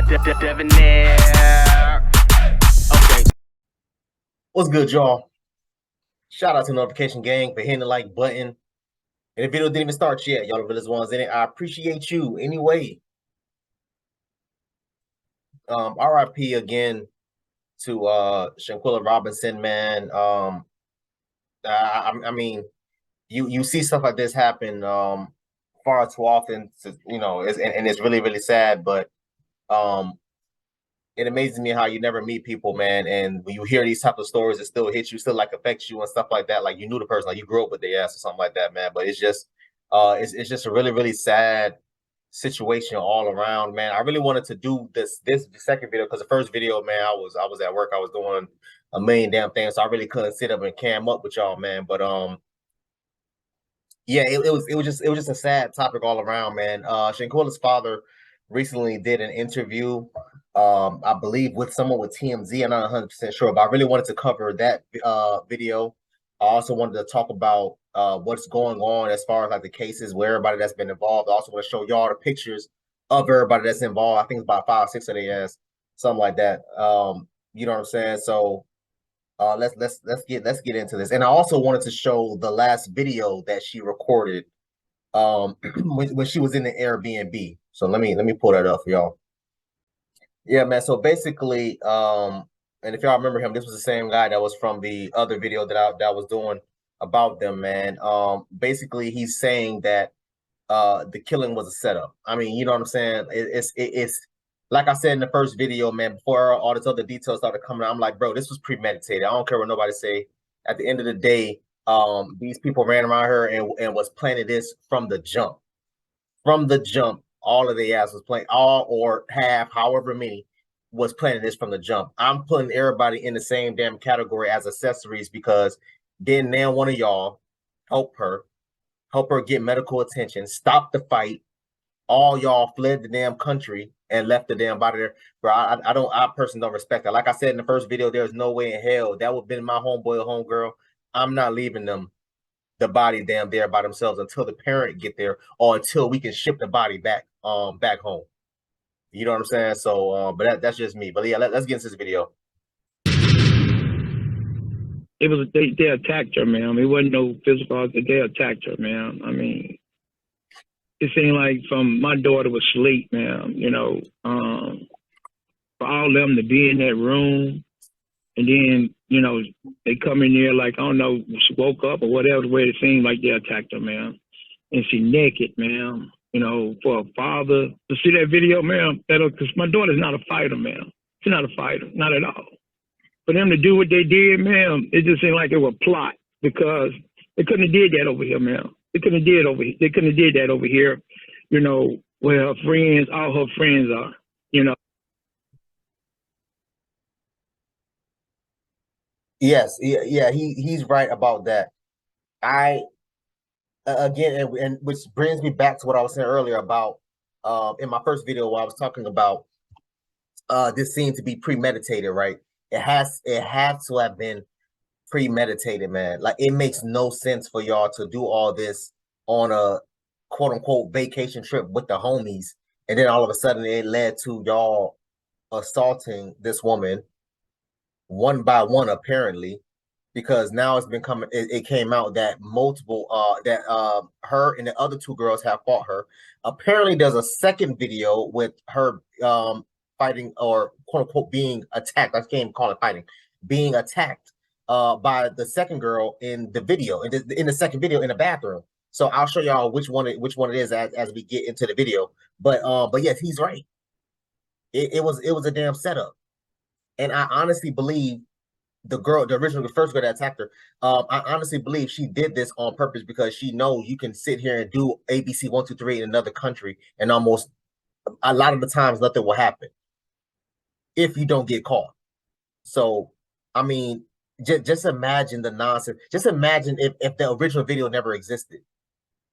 Debonair. Okay. What's good, y'all? Shout out to Notification Gang for hitting the like button. And the video didn't even start yet. Y'all the realest ones in it. I appreciate you anyway. RIP again to Shanquella Robinson, man. I mean, you see stuff like this happen far too often, and it's really, really sad, but it amazes me how you never meet people, man, and when you hear these type of stories, it still hits you, still like affects you and stuff like that. Like you knew the person, like you grew up with their ass or something like that, man. But it's just it's just a really, really sad situation all around, man. I really wanted to do this second video because the first video, man, I was at work, I was doing a million damn things, so I really couldn't sit up and cam up with y'all, man. But yeah, it was just a sad topic all around, man. Shanquella's father recently did an interview, I believe with someone with TMZ. I'm not 100% sure, but I really wanted to cover that video. I also wanted to talk about what's going on as far as like the cases where everybody that's been involved. I also want to show y'all the pictures of everybody that's involved. I think it's about 5 or 6 of their ass, something like that. You know what I'm saying? So let's get into this. And I also wanted to show the last video that she recorded when she was in the Airbnb. So let me pull that up for y'all. Yeah, man. So basically, and if y'all remember him, this was the same guy that was from the other video that I was doing about them, man. Basically he's saying that the killing was a setup. I mean, you know what I'm saying? It's like I said in the first video, man, before all this other details started coming out, I'm like, bro, this was premeditated. I don't care what nobody say. At the end of the day, these people ran around her and was planning this from the jump. From the jump, all of the ass was playing, all or half, however many, was planning this from the jump. I'm putting everybody in the same damn category as accessories because then now one of y'all help her get medical attention, stop the fight. All y'all fled the damn country and left the damn body there. Bro, I personally don't respect that. Like I said in the first video, there's no way in hell that would have been my homeboy or homegirl. I'm not leaving them the body damn there by themselves until the parent get there or until we can ship the body back back home. You know what I'm saying? So but that's just me. But yeah, let's get into this video. It was they attacked her, man. It wasn't no physical. They attacked her, man. I mean, it seemed like from my daughter was asleep, man. You know, for all of them to be in that room, and then you know they come in there like I don't know, she woke up or whatever. The way it seemed like they attacked her, man. And she naked, man. You know, for a father to see that video, man. Because my daughter's not a fighter, man. She's not a fighter, not at all. For them to do what they did, man, it just seemed like it was a plot because they couldn't have did that over here, man. They couldn't have did that over here, you know, where her friends, all her friends are, you know. Yes, yeah, he's right about that. I again, and which brings me back to what I was saying earlier about in my first video where I was talking about this seemed to be premeditated, right? It had to have been premeditated, man. Like it makes no sense for y'all to do all this on a quote unquote vacation trip with the homies, and then all of a sudden it led to y'all assaulting this woman one by one, apparently, because now it's been coming. It came out that multiple her and the other two girls have fought her. Apparently, there's a second video with her fighting or quote unquote being attacked. I can't even call it fighting, being attacked by the second girl in the video, in the second video in the bathroom. So I'll show y'all which one it is as we get into the video. But yes, he's right. It was a damn setup, and I honestly believe the first girl that attacked her. I honestly believe she did this on purpose because she knows you can sit here and do ABC 1, 2, 3 in another country, and almost a lot of the times nothing will happen if you don't get caught. So, I mean, just imagine the nonsense. Just imagine if the original video never existed.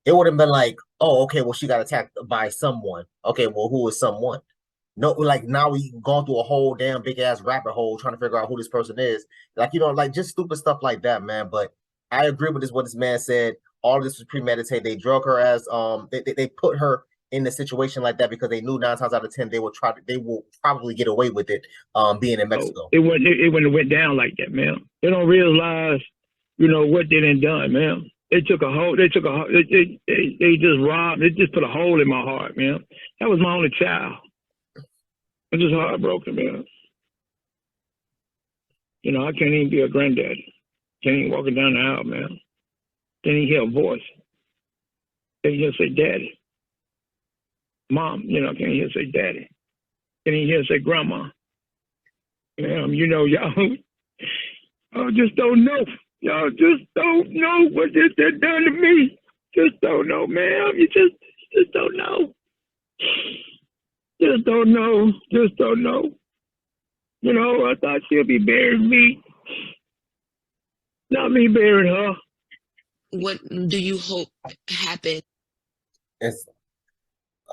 It would have been like, oh, okay, well, she got attacked by someone. Okay, well, who is someone? No, like now we gone through a whole damn big ass rabbit hole trying to figure out who this person is. Like, you know, like just stupid stuff like that, man. But I agree with what this man said. All of this was premeditated. They drug her as they put her in a situation like that because they knew 9 times out of 10 they will probably get away with it being in Mexico. It wouldn't have went down like that, man. They don't realize, what they done done, man. They just robbed, they just put a hole in my heart, man. That was my only child. I'm just heartbroken, man. I can't even be a granddaddy. Can't even walking down the aisle, man. Can't even hear a voice. Can't hear say daddy. Mom, can't hear say daddy. Can't even hear say grandma. Y'all just don't know. Y'all just don't know what this done to me. Just don't know, man. You just don't know. Just don't know. Just don't know. I thought she'll be burying me. Not me burying her. What do you hope happens? It's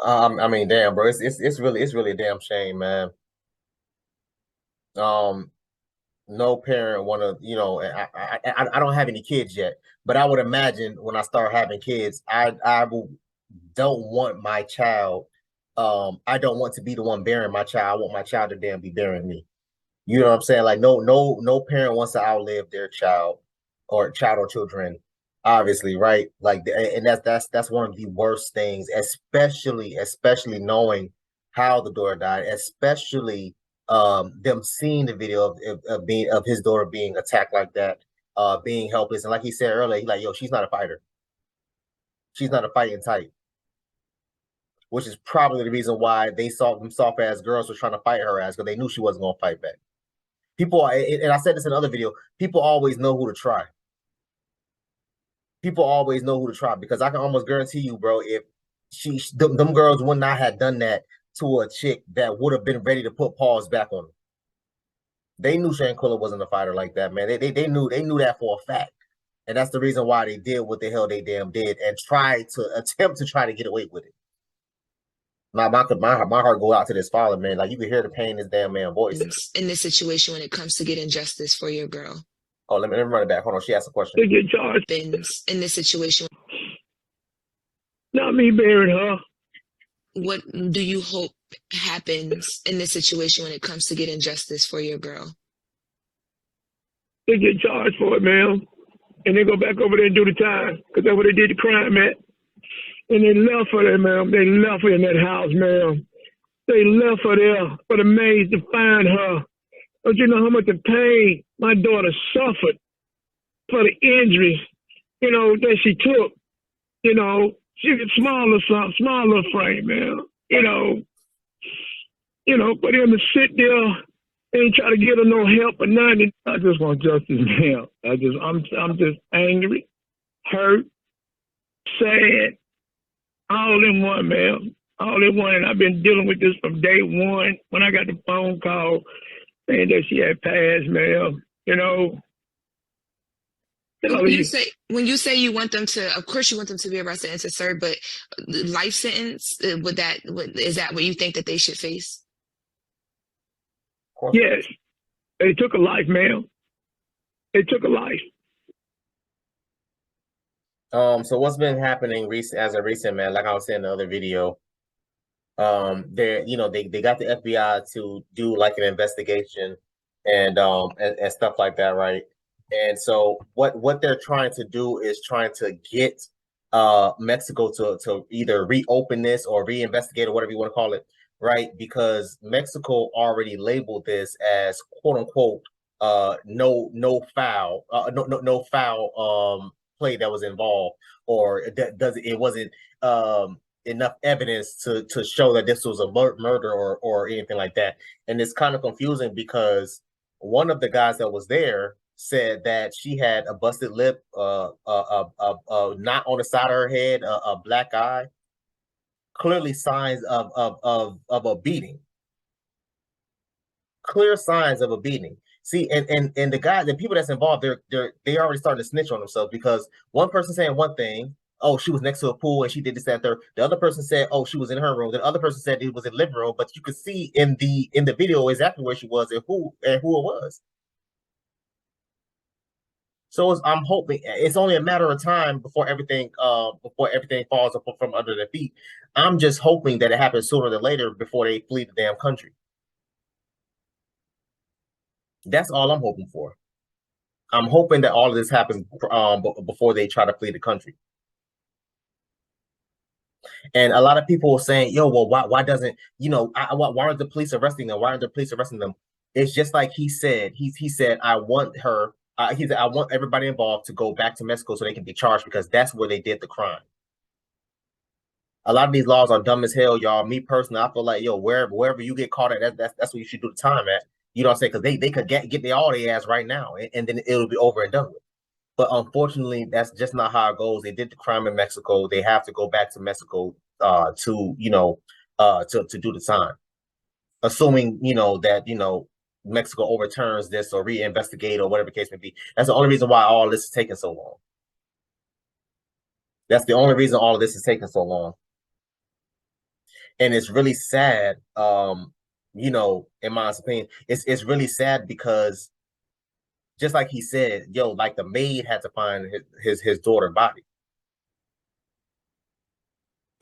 I mean, damn, bro. It's really a damn shame, man. No parent want to, I don't have any kids yet, but I would imagine when I start having kids, I don't want my child. I don't want to be the one bearing my child. I want my child to damn be bearing me. You know what I'm saying? Like no parent wants to outlive their child or children, obviously, right? Like, and that's one of the worst things, especially knowing how the daughter died, especially them seeing the video of his daughter being attacked like that, being helpless, and like he said earlier, he's like, yo, she's not a fighter. She's not a fighting type, which is probably the reason why they saw them soft ass girls were trying to fight her ass because they knew she wasn't gonna fight back. People, and I said this in another video, people always know who to try. People always know who to try because I can almost guarantee you, bro, if them girls would not have done that to a chick that would have been ready to put paws back on them. They knew Shanquella wasn't a fighter like that, man. They knew that for a fact. And that's the reason why they did what the hell they damn did and tried to try to get away with it. My heart go out to this father, man. Like, you can hear the pain in his damn man voice. In this situation when it comes to getting justice for your girl. Oh, let me run it back. Hold on, she asked a question. They get charged. In this situation. Not me burying her. What do you hope happens in this situation when it comes to getting justice for your girl? They get charged for it, man. And they go back over there and do the time because that's what they did the crime at. And they left her there, man. They left her in that house, man. They left her there for the maids to find her. Don't you know how much of pain my daughter suffered for the injuries, that she took? She was smaller frame, man. For them to sit there and try to get her no help or nothing. I just want justice, man. I'm just angry, hurt, sad, all in one, man. All in one. And I've been dealing with this from day one when I got the phone call saying that she had passed, man. When you say you want them to, of course you want them to be arrested and to serve, but life sentence, is that what you think that they should face? Yes. They took a life, man. They took a life. So what's been happening as a recent, man, like I was saying in the other video, they got the FBI to do like an investigation and stuff like that, right? And so what they're trying to do is trying to get Mexico to either reopen this or reinvestigate or whatever you want to call it, right? Because Mexico already labeled this as quote unquote no foul play that was involved, or it wasn't enough evidence to show that this was a murder or anything like that. And it's kind of confusing because one of the guys that was there said that she had a busted lip, knot on the side of her head, a black eye, clearly signs of a beating. Clear signs of a beating. See, and the people that's involved, they already starting to snitch on themselves because one person saying one thing, oh, she was next to a pool and she did this, that, third. The other person said, oh, she was in her room. The other person said it was in the living room, but you could see in the video exactly where she was and who it was. So I'm hoping it's only a matter of time before everything falls up from under their feet. I'm just hoping that it happens sooner than later before they flee the damn country. That's all I'm hoping for. I'm hoping that all of this happens before they try to flee the country. And a lot of people are saying, "Yo, well, why doesn't why aren't the police arresting them? Why aren't the police arresting them?" It's just like he said. He said, "I want her." He said, "I want everybody involved to go back to Mexico so they can be charged because that's where they did the crime." A lot of these laws are dumb as hell, y'all. Me personally, I feel like, yo, wherever you get caught at, that's where you should do the time at. You know what I'm saying? Because they could get all their ass right now, and then it'll be over and done with. But unfortunately, that's just not how it goes. They did the crime in Mexico. They have to go back to Mexico to do the time, assuming that Mexico overturns this or reinvestigate or whatever the case may be. That's the only reason why all this is taking so long. That's the only reason all of this is taking so long. And it's really sad, in my opinion, it's really sad because just like he said, like the maid had to find his daughter's body.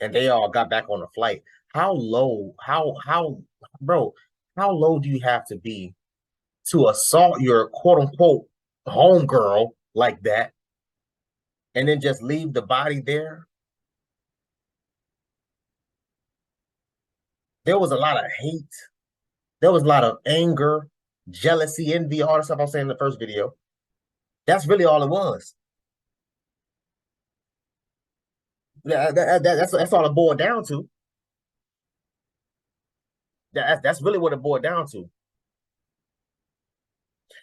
And they all got back on the flight. How low do you have to be to assault your quote unquote homegirl like that and then just leave the body there? There was a lot of hate. There was a lot of anger, jealousy, envy, all the stuff I was saying in the first video. That's really all it was. That's all it boiled down to. That's really what it boiled down to.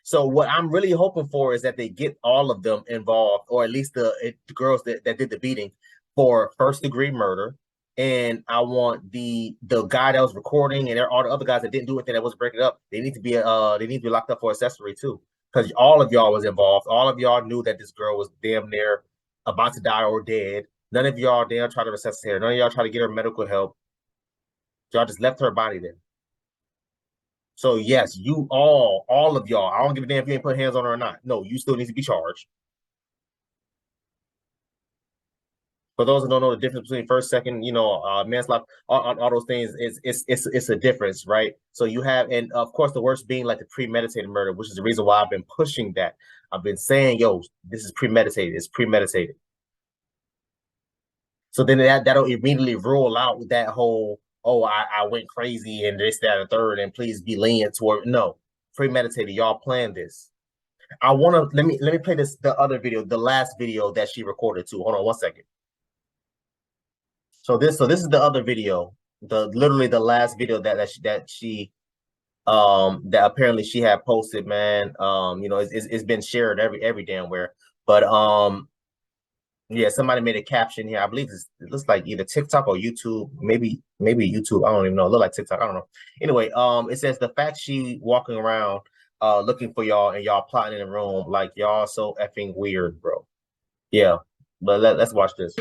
So what I'm really hoping for is that they get all of them involved, or at least the girls that did the beating, for first-degree murder. And I want the guy that was recording and all the other guys that didn't do anything that was breaking it up. They need to be locked up for accessory too, because all of y'all was involved. All of y'all knew that this girl was damn near about to die or dead. None of y'all damn tried to resuscitate her. None of y'all tried to get her medical help. Y'all just left her body there. So yes, you all of y'all, I don't give a damn if you ain't put hands on her or not. No, you still need to be charged. For those who don't know the difference between first, second, manslaughter, all those things, it's a difference, right? So you have, and of course, the worst being like the premeditated murder, which is the reason why I've been pushing that. I've been saying, yo, this is premeditated. It's premeditated. So then that'll immediately rule out that whole, oh, I went crazy and this, that, and third, and please be lenient toward. No, premeditated. Y'all planned this. I want to let me play the other video, the last video that she recorded too. Hold on 1 second. So this is the other video, literally the last video that she that apparently she had posted, man. It's been shared every damn where. But yeah, somebody made a caption here. I believe it looks like either TikTok or YouTube, maybe YouTube. I don't even know. It look like TikTok. I don't know. Anyway, it says the fact she walking around looking for y'all and y'all plotting in the room, like y'all so effing weird, bro. Yeah, but let's watch this.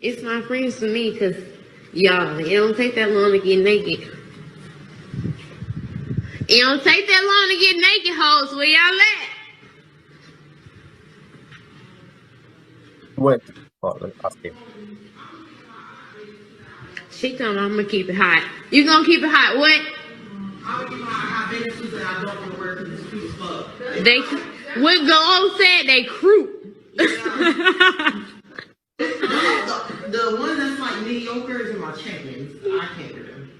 It's my friends to me because, y'all, it don't take that long to get naked. It don't take that long to get naked, hoes. Where y'all at? What? Oh, I'll skip. She told me I'm going to keep it hot. You going to keep it hot? What? I'm gonna keep my hot business and I don't want to wear because it's too fuck. What Go said, they croup. Yeah. The one that's like mediocre is in my check-ins. I can't wear them.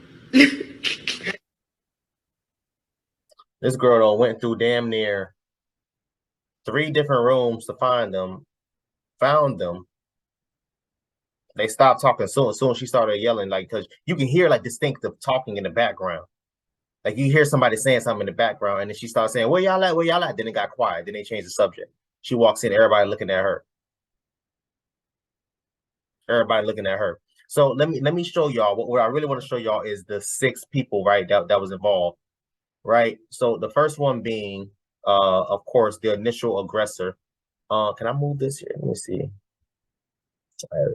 This girl went through damn near 3 different rooms to find them, found them. They stopped talking soon she started yelling, like, because you can hear like distinctive talking in the background. Like you hear somebody saying something in the background, and then she starts saying, where y'all at? Where y'all at? Then it got quiet. Then they changed the subject. She walks in, everybody looking at her. Everybody looking at her. So let me show y'all what I really want to show y'all is the 6 people, right, that was involved, right? So the first one being of course the initial aggressor. Can I move this here? Let me see.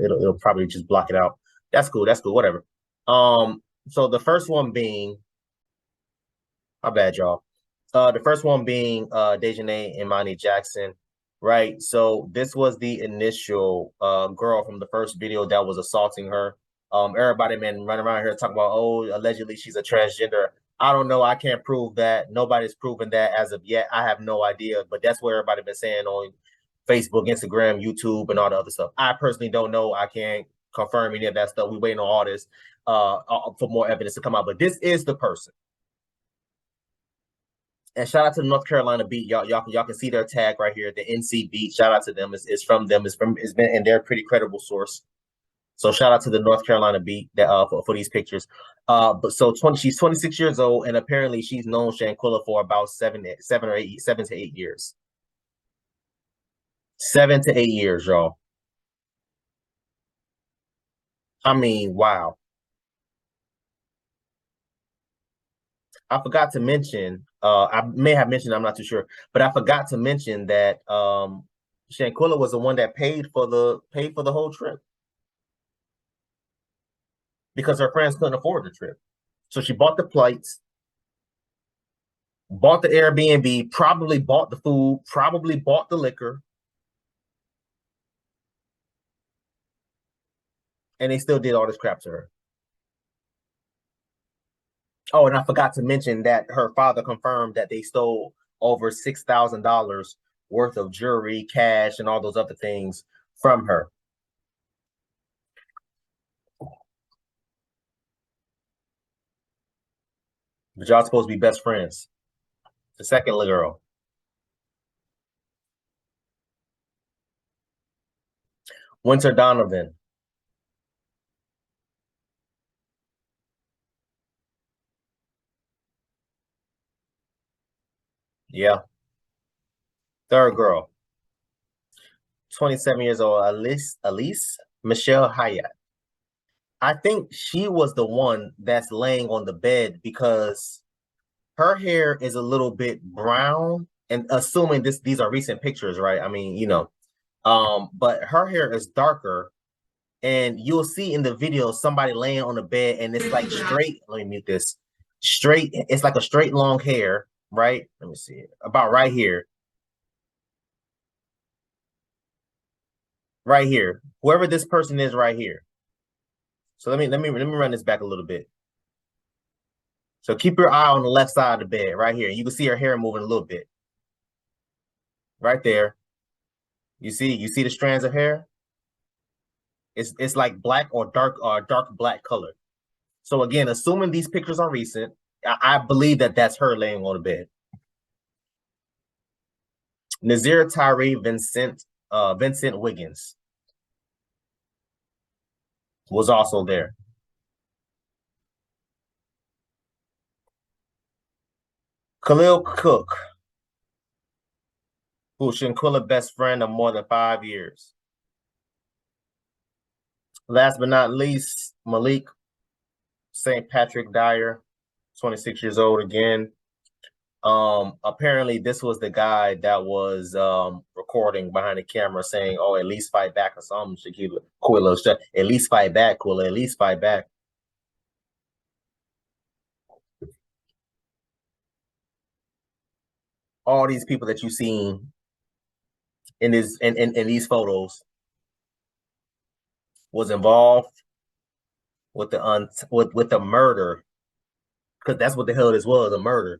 It'll probably just block it out. That's cool, whatever. So the first one being, my bad, y'all. The first one being Dejanay Imani Jackson, right? So this was the initial girl from the first video that was assaulting her. Everybody been running around here talking about, oh, allegedly she's a transgender. I don't know. I can't prove that. Nobody's proven that as of yet. I have no idea, but that's what everybody been saying on Facebook, Instagram, YouTube, and all the other stuff. I personally don't know. I can't confirm any of that stuff. We're waiting on all this for more evidence to come out. But this is the person. And shout out to the North Carolina beat. Y'all can see their tag right here, the NC beat. Shout out to them. It's from them. It's been, and they're a pretty credible source. So shout out to the North Carolina beat that for these pictures. But so she's 26 years old, and apparently she's known Shanquella for about 7 to 8 years. 7 to 8 years, y'all. I mean, wow. I forgot to mention, I may have mentioned, I'm not too sure, but I forgot to mention that Shanquella was the one that paid for the whole trip because her friends couldn't afford the trip. So she bought the flights, bought the Airbnb, probably bought the food, probably bought the liquor, and they still did all this crap to her. Oh, and I forgot to mention that her father confirmed that they stole over $6,000 worth of jewelry, cash, and all those other things from her. But y'all supposed to be best friends. The second little girl. Winter Donovan. Yeah. Third girl. 27 years old, Elise Michelle Hyatt. I think she was the one that's laying on the bed because her hair is a little bit brown, and assuming these are recent pictures, right? I mean, you know, but her hair is darker, and you'll see in the video somebody laying on the bed, and it's like straight. Let me mute this. Straight. It's like a straight long hair, right? Let me see. About right here. Right here. Whoever this person is right here. So let me run this back a little bit. So keep your eye on the left side of the bed right here. You can see her hair moving a little bit. Right there. You see the strands of hair? It's like black or dark black color. So again, assuming these pictures are recent, I believe that that's her laying on the bed. Nazir Tyree Vincent Wiggins was also there. Khalil Cook, who's Shanquella's best friend of more than 5 years. Last but not least, Malik St. Patrick Dyer, 26 years old again. Apparently this was the guy that was recording behind the camera saying, oh, at least fight back or something. Quilla, at least fight back, Quilla, at least fight back. All these people that you've seen in these photos was involved with the murder, because that's what the hell this was, a murder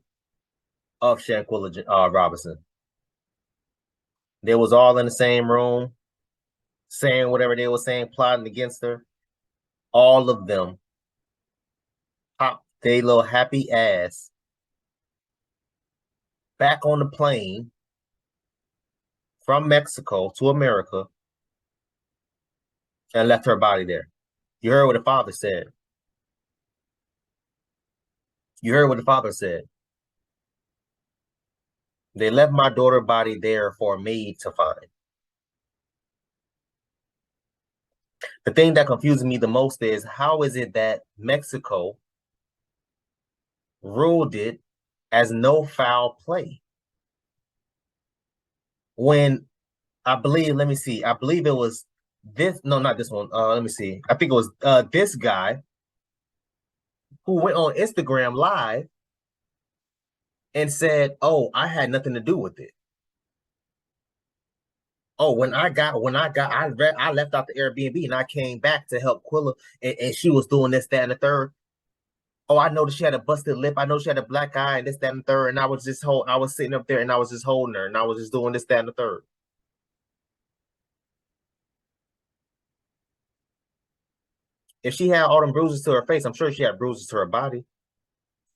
of Shanquella Robinson. They was all in the same room, saying whatever they were saying, plotting against her. All of them popped their little happy ass back on the plane from Mexico to America and left her body there. You heard what the father said. You heard what the father said. They left my daughter's body there for a maid to find. The thing that confuses me the most is, how is it that Mexico ruled it as no foul play? When I believe, let me see, I believe it was this, no, not this one. Let me see. I think it was this guy who went on Instagram Live and said, "Oh, I had nothing to do with it. Oh, I left out the Airbnb and I came back to help Quilla, and she was doing this, that, and the third. Oh, I noticed she had a busted lip. I know she had a black eye and this, that, and the third. And I was sitting up there and I was just holding her and I was just doing this, that, and the third." If she had all them bruises to her face, I'm sure she had bruises to her body.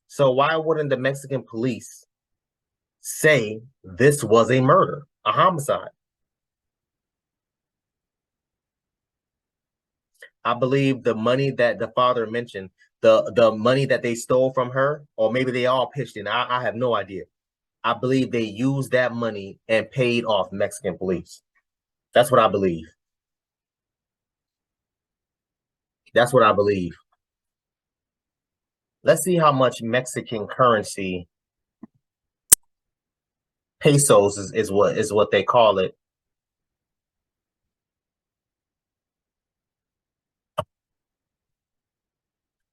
So why wouldn't the Mexican police say this was a murder, a homicide? I believe the money that the father mentioned, the money that they stole from her, or maybe they all pitched in. I have no idea. I believe they used that money and paid off Mexican police. That's what I believe. That's what I believe. Let's see how much Mexican currency, pesos is what they call it.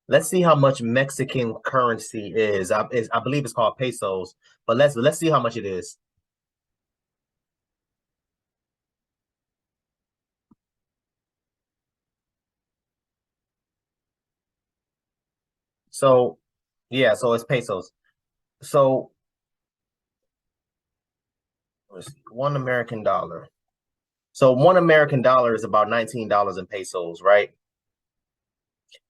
Let's see how much Mexican currency is. I believe it's called pesos, but let's see how much it is. So, yeah, so it's pesos. So, let's see, $1 American. So $1 American is about $19 in pesos, right?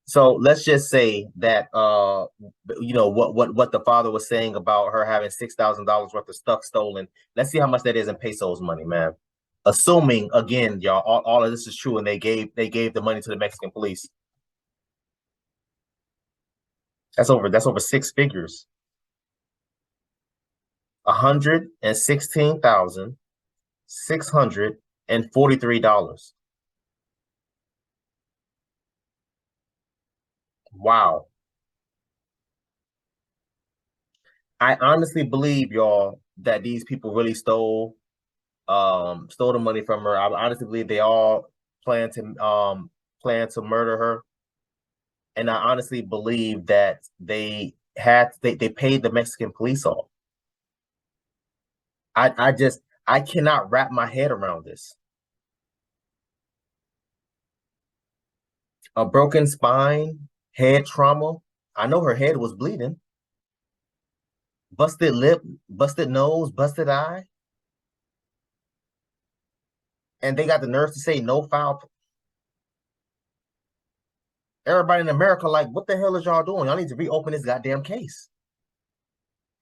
So let's just say that what the father was saying about her having $6,000 worth of stuff stolen. Let's see how much that is in pesos money, man. Assuming again, y'all, all of this is true, and they gave the money to the Mexican police. That's over 6 figures. $116,643. Wow. I honestly believe, y'all, that these people really stole the money from her. I honestly believe they all plan to murder her. And I honestly believe that they paid the Mexican police off. I cannot wrap my head around this. A broken spine, head trauma. I know her head was bleeding. Busted lip, busted nose, busted eye. And they got the nerve to say no foul. Everybody in America like, what the hell is y'all doing? Y'all need to reopen this goddamn case.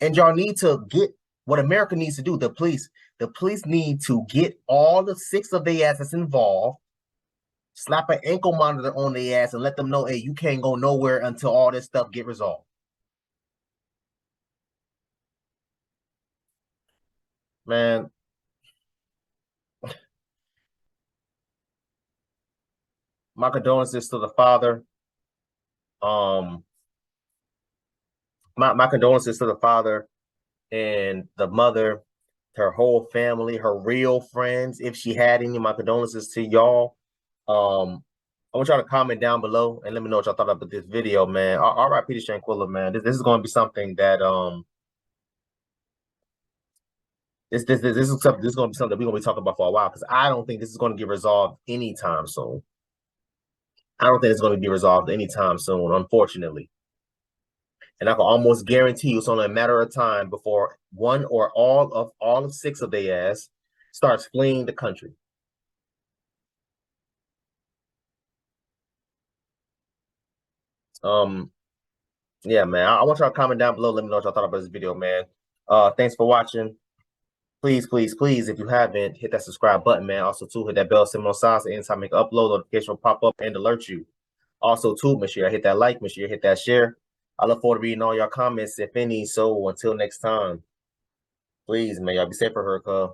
And y'all need to get what America needs to do. The police need to get all the 6 of their asses involved, slap an ankle monitor on their ass, and let them know, hey, you can't go nowhere until all this stuff get resolved. Man, my condolences to the father. My condolences to the father and the mother, her whole family, her real friends, if she had any. My condolences to y'all. I want y'all to comment down below and let me know what y'all thought about this video, man. R.I.P. to Shanquella, man. This is going to be something that this is going to be something we're going to be talking about for a while, because I don't think this is going to get resolved anytime soon. I don't think it's going to be resolved anytime soon, unfortunately. And I can almost guarantee you it's only a matter of time before one or all of 6 of their ass starts fleeing the country. Yeah, man. I want y'all to comment down below. Let me know what y'all thought about this video, man. Thanks for watching. Please, if you haven't, hit that subscribe button, man. Also, too, hit that bell symbol on side so anytime I make an upload, notification will pop up and alert you. Also, too, make sure you hit that like, make sure you hit that share. I look forward to reading all your comments, if any. So until next time, please, man, y'all be safe for her, cuz.